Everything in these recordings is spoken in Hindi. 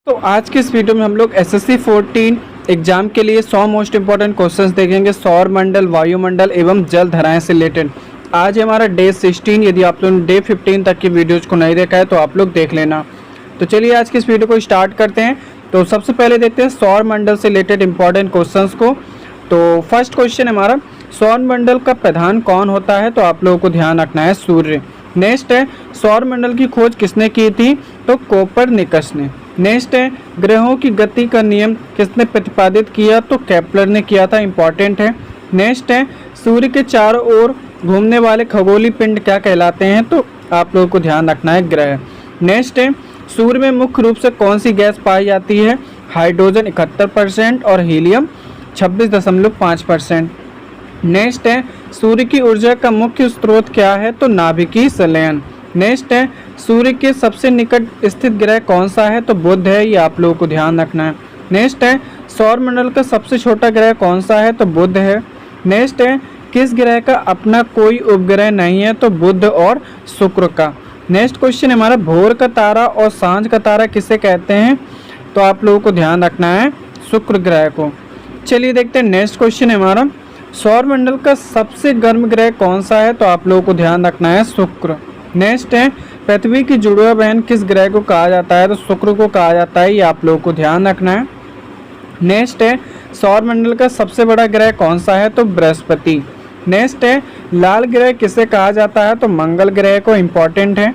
तो आज के इस वीडियो में हम लोग एसएससी 14 एग्जाम के लिए 100 मोस्ट इंपॉर्टेंट क्वेश्चंस देखेंगे सौर मंडल, वायुमंडल एवं जल धाराएं से रिलेटेड। आज हमारा डे 16, यदि आप लोगों ने डे 15 तक की वीडियोज को नहीं देखा है तो आप लोग देख लेना। तो चलिए आज की इस वीडियो को स्टार्ट करते हैं। तो सबसे पहले देखते हैं सौर मंडल से रिलेटेड इंपॉर्टेंट क्वेश्चंस को। तो फर्स्ट क्वेश्चन हमारा, सौर मंडल का प्रधान कौन होता है? तो आप लोगों को ध्यान रखना है सूर्य। नेक्स्ट है, सौर मंडल की खोज किसने की थी? तो कोपरनिकस ने। नेक्स्ट है, ग्रहों की गति का नियम किसने प्रतिपादित किया? तो केपलर ने किया था, इंपॉर्टेंट है। नेक्स्ट है, सूर्य के चारों ओर घूमने वाले खगोलीय पिंड क्या कहलाते हैं? तो आप लोगों को ध्यान रखना है ग्रह। नेक्स्ट है, सूर्य में मुख्य रूप से कौन सी गैस पाई जाती है? हाइड्रोजन 71% और हीलियम 26.5%। नेक्स्ट है, सूर्य की ऊर्जा का मुख्य स्रोत क्या है? तो नाभिकीय संलयन। नेक्स्ट है, सूर्य के सबसे निकट स्थित ग्रह कौन सा है? तो बुध है, ये आप लोगों को ध्यान रखना है। नेक्स्ट है, सौर मंडल का सबसे छोटा ग्रह कौन सा है? तो बुध है। नेक्स्ट है, किस ग्रह का अपना कोई उपग्रह नहीं है? तो बुध और शुक्र का। नेक्स्ट क्वेश्चन हमारा, भोर का तारा और सांझ का तारा किसे कहते हैं? तो आप लोगों को ध्यान रखना है शुक्र ग्रह को। चलिए देखते हैं नेक्स्ट क्वेश्चन हमारा, सौर मंडल का सबसे गर्म ग्रह कौन सा है? तो आप लोगों को ध्यान रखना है शुक्र। नेक्स्ट है, पृथ्वी की जुड़वा बहन किस ग्रह को कहा जाता है? तो शुक्र को कहा जाता है, ये आप लोगों को ध्यान रखना है। नेक्स्ट है, सौर मंडल का सबसे बड़ा ग्रह कौन सा है? तो बृहस्पति। नेक्स्ट है, लाल ग्रह किसे कहा जाता है? तो मंगल ग्रह को, इंपॉर्टेंट है।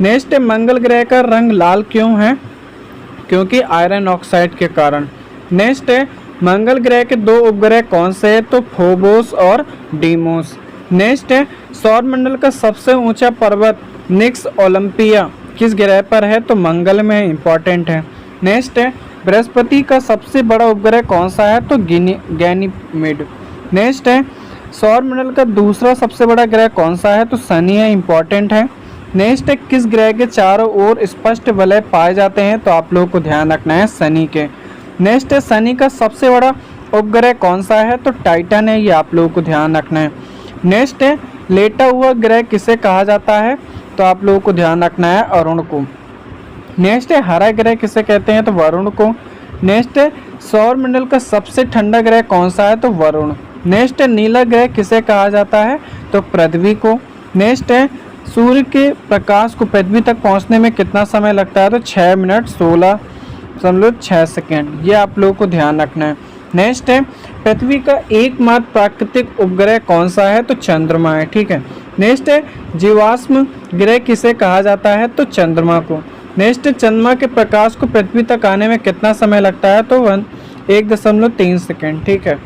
नेक्स्ट है, मंगल ग्रह का रंग लाल क्यों है? क्योंकि आयरन ऑक्साइड के कारण। नेक्स्ट है, मंगल ग्रह के दो उपग्रह कौन से हैं? तो फोबोस और डीमोस। नेक्स्ट है, सौर मंडल का सबसे ऊंचा पर्वत निक्स ओलंपिया किस ग्रह पर है? तो मंगल में, इंपॉर्टेंट है। नेक्स्ट है, बृहस्पति का सबसे बड़ा उपग्रह कौन सा है? तो गैनीमेड। नेक्स्ट है, सौर मंडल का दूसरा सबसे बड़ा ग्रह कौन सा है? तो शनि है, इंपॉर्टेंट है। नेक्स्ट है, किस ग्रह के चारों ओर स्पष्ट वलय पाए जाते हैं? तो आप लोगों को ध्यान रखना है शनि के। नेक्स्ट है, शनि का सबसे बड़ा उपग्रह कौन सा है? तो टाइटन है, ये आप लोगों को ध्यान रखना है। नेक्स्ट है, लेटा हुआ ग्रह किसे कहा जाता है? तो आप लोगों को ध्यान रखना है अरुण को। नेक्स्ट है, हरा ग्रह किसे कहते हैं? तो वरुण को। नेक्स्ट है, सौर मंडल का सबसे ठंडा ग्रह कौन सा है? तो वरुण। नेक्स्ट है, नीला ग्रह किसे कहा जाता है? तो पृथ्वी को। नेक्स्ट है, सूर्य के प्रकाश को पृथ्वी तक पहुंचने में कितना समय लगता है? तो 6 मिनट 16.6 सेकेंड, ये आप लोगों को ध्यान रखना है। नेक्स्ट है, पृथ्वी का एकमात्र प्राकृतिक उपग्रह कौन सा है? तो चंद्रमा है, ठीक है। नेक्स्ट है, जीवाश्म ग्रह किसे कहा जाता है? तो चंद्रमा को। नेक्स्ट है, चंद्रमा के प्रकाश को पृथ्वी तक आने में कितना समय लगता है? तो 1.3 सेकेंड, ठीक है।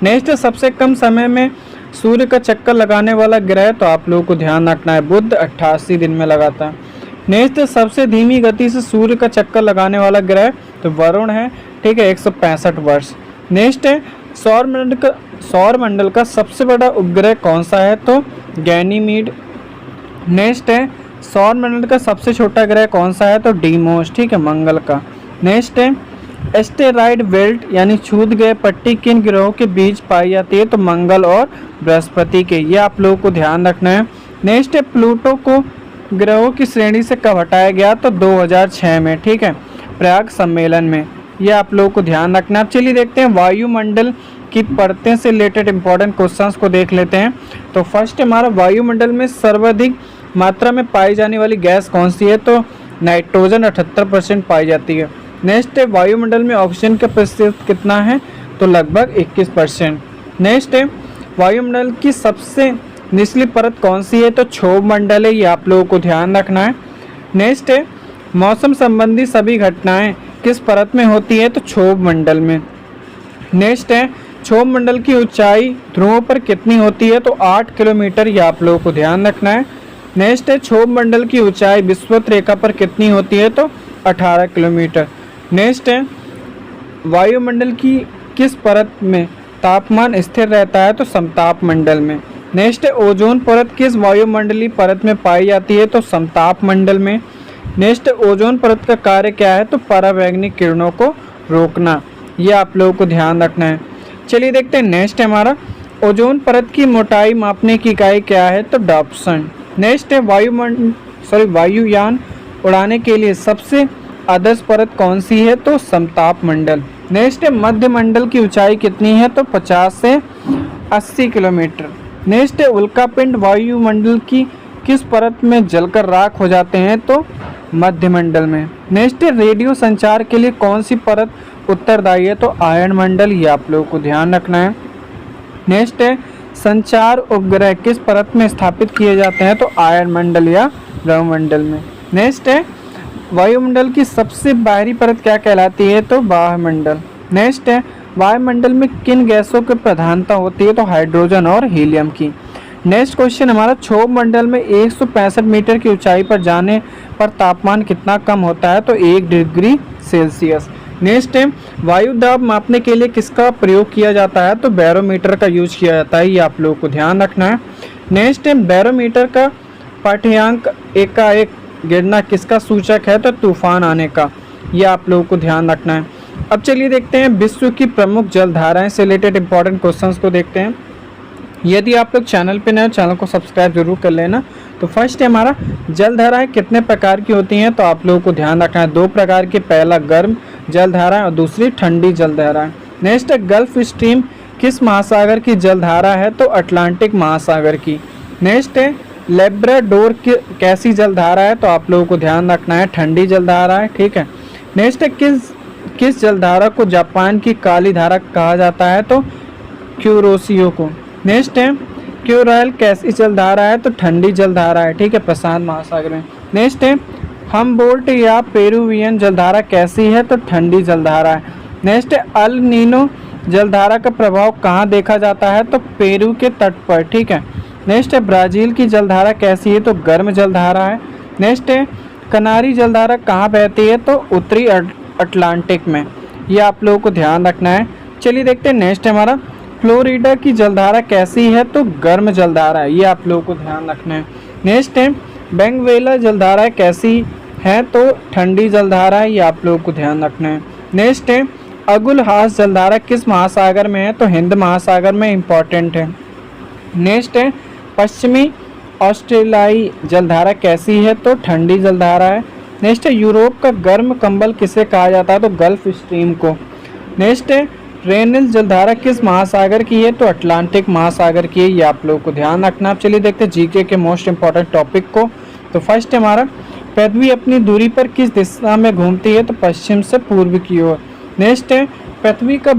नेक्स्ट है, सबसे कम समय में सूर्य का चक्कर लगाने वाला ग्रह? तो आप लोगों को ध्यान रखना है बुध, 88 दिन में लगाता है। नेक्स्ट है, सबसे धीमी गति से सूर्य का चक्कर लगाने वाला ग्रह? तो वरुण है, ठीक है, 165 वर्ष। नेक्स्ट है, सौर मंडल का सबसे बड़ा उपग्रह कौन सा है? तो गैनीमीड। नेक्स्ट है, सौर मंडल का सबसे छोटा ग्रह कौन सा है? तो डीमोस, ठीक है, मंगल का। नेक्स्ट है, एस्टेरॉयड बेल्ट यानी छूत गए पट्टी किन ग्रहों के बीच पाई जाती है? तो मंगल और बृहस्पति के, ये आप लोगों को ध्यान रखना है। नेक्स्ट है, प्लूटो को ग्रहों की श्रेणी से कब हटाया गया? तो 2006 में, ठीक है, प्राग सम्मेलन में, ये आप लोगों को ध्यान रखना है। अब चलिए देखते हैं वायुमंडल की परतें से रिलेटेड इंपॉर्टेंट क्वेश्चंस को देख लेते हैं। तो फर्स्ट हमारा, वायुमंडल में सर्वाधिक मात्रा में पाई जाने वाली गैस कौन सी है? तो नाइट्रोजन 78% पाई जाती है। नेक्स्ट है, वायुमंडल में ऑक्सीजन का प्रतिशत कितना है? तो लगभग 21%। नेक्स्ट है, वायुमंडल की सबसे निचली परत कौन सी है? तो क्षोभ मंडल है, ये आप लोगों को ध्यान रखना है। नेक्स्ट है, मौसम संबंधी सभी घटनाएं किस परत में होती है? तो क्षोभ मंडल में। नेक्स्ट है, क्षोभ मंडल की ऊंचाई ध्रुवों पर कितनी होती है? तो 8 किलोमीटर, ये आप लोगों को ध्यान रखना है। नेक्स्ट है, क्षोभ मंडल की ऊंचाई विषुवत रेखा पर कितनी होती है? तो 18 किलोमीटर। नेक्स्ट है, वायुमंडल की किस परत में तापमान स्थिर रहता है? तो समताप मंडल में। नेक्स्ट है, ओजोन परत किस वायुमंडलीय परत में पाई जाती है? तो समताप मंडल में। नेक्स्ट, ओजोन परत का कार्य क्या है? तो परावैंगनिक किरणों को रोकना, ये आप लोगों को ध्यान रखना है। चलिए देखते हैं नेक्स्ट हमारा, ओजोन परत की मोटाई मापने की इकाई क्या है? तो डाप्सन। नेक्स्ट है, वायुयान उड़ाने के लिए सबसे आदर्श परत कौन सी है? तो समताप मंडल। नेक्स्ट है मध्य मंडल की ऊंचाई कितनी है? तो 50 से 80 किलोमीटर। नेक्स्ट है उल्कापिंड वायुमंडल की किस परत में जलकर राख हो जाते हैं? तो मध्य मंडल में। नेक्स्ट है रेडियो संचार के लिए कौन सी परत उत्तरदायी है? तो आयन मंडल। ये आप लोगों को ध्यान रखना है। नेक्स्ट है संचार उपग्रह किस परत में स्थापित किए जाते हैं? तो आयन मंडल या ब्रह्मंडल में। नेक्स्ट है वायुमंडल की सबसे बाहरी परत क्या कहलाती है? तो बाह्यमंडल। नेक्स्ट है वायुमंडल में किन गैसों की प्रधानता होती है? तो हाइड्रोजन और हीलियम की। नेक्स्ट क्वेश्चन हमारा क्षोभ मंडल में 165 मीटर की ऊंचाई पर जाने पर तापमान कितना कम होता है? तो 1 डिग्री सेल्सियस। नेक्स्ट है वायु दाब मापने के लिए किसका प्रयोग किया जाता है? तो बैरोमीटर का यूज किया जाता है। ये आप लोगों को ध्यान रखना है। नेक्स्ट है बैरोमीटर का पाठ्यांक एकाएक गिरना किसका सूचक है? तो तूफान आने का। ये आप लोगों को ध्यान रखना है। अब चलिए देखते हैं विश्व की प्रमुख जलधाराएं से रिलेटेड इंपॉर्टेंट क्वेश्चंस को देखते हैं। यदि आप लोग चैनल पे नए हो, चैनल को सब्सक्राइब जरूर कर लेना। तो फर्स्ट है हमारा जलधाराएं कितने प्रकार की होती हैं? तो आप लोगों को ध्यान रखना है 2 प्रकार की, पहला गर्म जलधारा और दूसरी ठंडी जलधारा। नेक्स्ट है गल्फ स्ट्रीम किस महासागर की जलधारा है? तो अटलांटिक महासागर की। नेक्स्ट है लेब्राडोर की कैसी जलधारा है? तो आप लोगों को ध्यान रखना है ठंडी जलधारा है। ठीक है। नेक्स्ट है किस जलधारा को जापान की काली धारा कहा जाता है? तो क्यूरोसियो को। नेक्स्ट है क्यूराइल कैसी जलधारा है? तो ठंडी जलधारा है। ठीक है, प्रशांत महासागर में। नेक्स्ट है हमबोल्ट या पेरुवियन जलधारा कैसी है? तो ठंडी जलधारा है। नेक्स्ट है अल नीनो जलधारा का प्रभाव कहाँ देखा जाता है? तो पेरू के तट पर। ठीक है। नेक्स्ट है ब्राज़ील की जलधारा कैसी है? तो गर्म जलधारा है। नेक्स्ट है कनारी जलधारा कहाँ बहती है? तो उत्तरी अटलांटिक में। ये आप लोगों को ध्यान रखना है। चलिए देखते हैं नेक्स्ट हमारा फ्लोरिडा की जलधारा कैसी है? तो गर्म जलधारा है। ये आप लोगों को ध्यान रखना है। नेक्स्ट है बेंगवेला जलधारा कैसी है? तो ठंडी जलधारा है। ये आप लोगों को ध्यान रखना है। नेक्स्ट है अगुलहास जलधारा किस महासागर में है? तो हिंद महासागर में, इंपॉर्टेंट है। नेक्स्ट है पश्चिमी ऑस्ट्रेलियाई जलधारा कैसी है? तो ठंडी जलधारा है। नेक्स्ट है यूरोप का गर्म कंबल किसे कहा जाता है? तो गल्फ स्ट्रीम को। नेक्स्ट है रेनिल जलधारा किस महासागर की है? तो अटलांटिक महासागर की है। ये आप लोगों को ध्यान रखना। आप चलिए देखते हैं जीके के मोस्ट इंपॉर्टेंट टॉपिक को। तो फर्स्ट है हमारा पृथ्वी अपनी दूरी पर किस दिशा में घूमती है? तो पश्चिम से पूर्व की ओर। नेक्स्ट है पृथ्वी का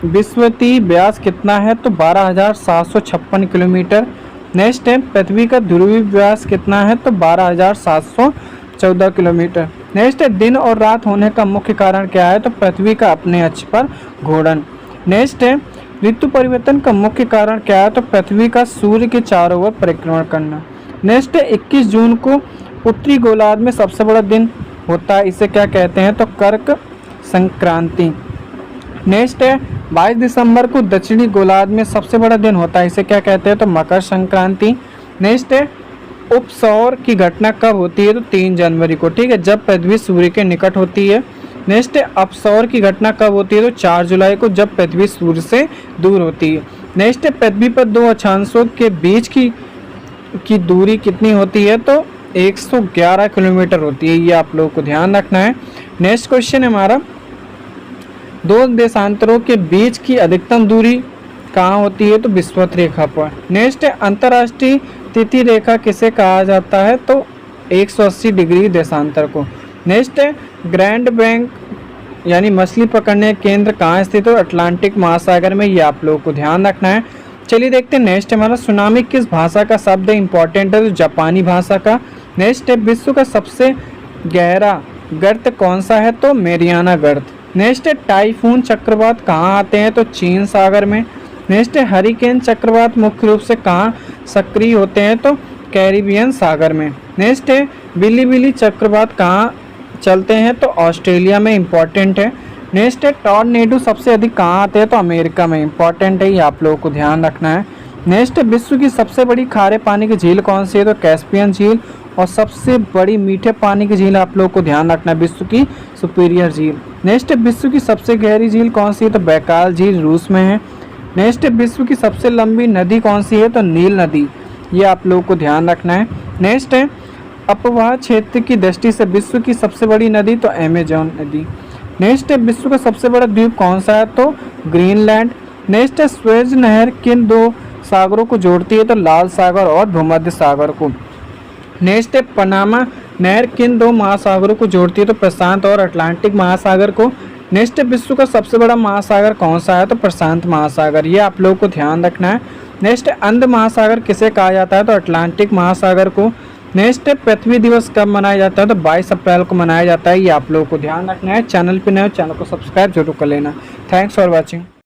विषुवतीय व्यास कितना है? तो 12,756 किलोमीटर। नेक्स्ट है पृथ्वी का ध्रुवीय व्यास कितना है? तो 12,714 किलोमीटर। नेक्स्ट है दिन और रात होने का मुख्य कारण क्या है? तो पृथ्वी का अपने अक्ष पर घूर्णन। नेक्स्ट है ऋतु परिवर्तन का मुख्य कारण क्या है? तो पृथ्वी का सूर्य के चारों ओर परिक्रमण करना। नेक्स्ट है 21 जून को उत्तरी गोलार्ध में सबसे बड़ा दिन होता है, इसे क्या कहते हैं? तो कर्क संक्रांति। नेक्स्ट है 22 दिसंबर को दक्षिणी गोलार्ध में सबसे बड़ा दिन होता है, इसे क्या कहते हैं? तो मकर संक्रांति। नेक्स्ट है उपसौर की घटना कब होती है? तो 3 जनवरी को। ठीक है, जब पृथ्वी सूर्य के निकट होती है। नेक्स्ट है अपसौर की घटना कब होती है? तो 4 जुलाई को, जब पृथ्वी सूर्य से दूर होती है। नेक्स्ट है पृथ्वी पर 2 अक्षांशों के बीच की दूरी कितनी होती है? तो 111 किलोमीटर होती है। ये आप लोगों को ध्यान रखना है। नेक्स्ट क्वेश्चन है हमारा 2 देशांतरों के बीच की अधिकतम दूरी कहाँ होती है? तो विषुवत रेखा पर। नेक्स्ट है अंतर्राष्ट्रीय तिथि रेखा किसे कहा जाता है? तो 180 डिग्री देशांतर को। नेक्स्ट है ग्रैंड बैंक यानी मछली पकड़ने केंद्र कहाँ स्थित है? तो अटलांटिक महासागर में। ये आप लोगों को ध्यान रखना है। चलिए देखते हैं नेक्स्ट हमारा सुनामी किस भाषा का शब्द है? इंपॉर्टेंट है, तो जापानी भाषा का। नेक्स्ट है विश्व का सबसे गहरा गर्त कौन सा है? तो मेरियाना गर्त। नेक्स्ट है टाइफून चक्रवात कहाँ आते हैं? तो चीन सागर में। नेक्स्ट है हरिकेन चक्रवात मुख्य रूप से कहाँ सक्रिय होते हैं? तो कैरिबियन सागर में। नेक्स्ट है बिल्ली चक्रवात कहाँ चलते हैं? तो ऑस्ट्रेलिया में, इंपॉर्टेंट है। नेक्स्ट है टॉर्नेडो सबसे अधिक कहाँ आते हैं? तो अमेरिका में, इंपॉर्टेंट है। ये आप लोगों को ध्यान रखना है। नेक्स्ट है विश्व की सबसे बड़ी खारे पानी की झील कौन सी है? तो कैस्पियन झील। और सबसे बड़ी मीठे पानी की झील आप लोगों को ध्यान रखना है, विश्व की सुपीरियर झील। नेक्स्ट है विश्व की सबसे गहरी झील कौन सी है? तो बैकाल झील रूस में है। नेक्स्ट है विश्व की सबसे लंबी नदी कौन सी है? तो नील नदी। ये आप लोगों को ध्यान रखना है। नेक्स्ट है अपवाह क्षेत्र की दृष्टि से विश्व की सबसे बड़ी नदी तो अमेजोन नदी। नेक्स्ट है विश्व का सबसे बड़ा द्वीप कौन सा है तो ग्रीनलैंड। नेक्स्ट है स्वेज नहर किन दो सागरों को जोड़ती है तो लाल सागर और भूमध्य सागर को। नेक्स्ट है पनामा नहर किन दो महासागरों को जोड़ती है तो प्रशांत और अटलांटिक महासागर को। नेक्स्ट है विश्व का सबसे बड़ा महासागर कौन सा है तो प्रशांत महासागर, ये आप लोगों को ध्यान रखना है। नेक्स्ट है अंध महासागर किसे कहा जाता है तो अटलांटिक महासागर को। नेक्स्ट है पृथ्वी दिवस कब मनाया जाता है तो 22 अप्रैल को मनाया जाता है, ये आप लोगों को ध्यान रखना है। चैनल पे नए हो चैनल को सब्सक्राइब जरूर कर लेना। Thanks for watching.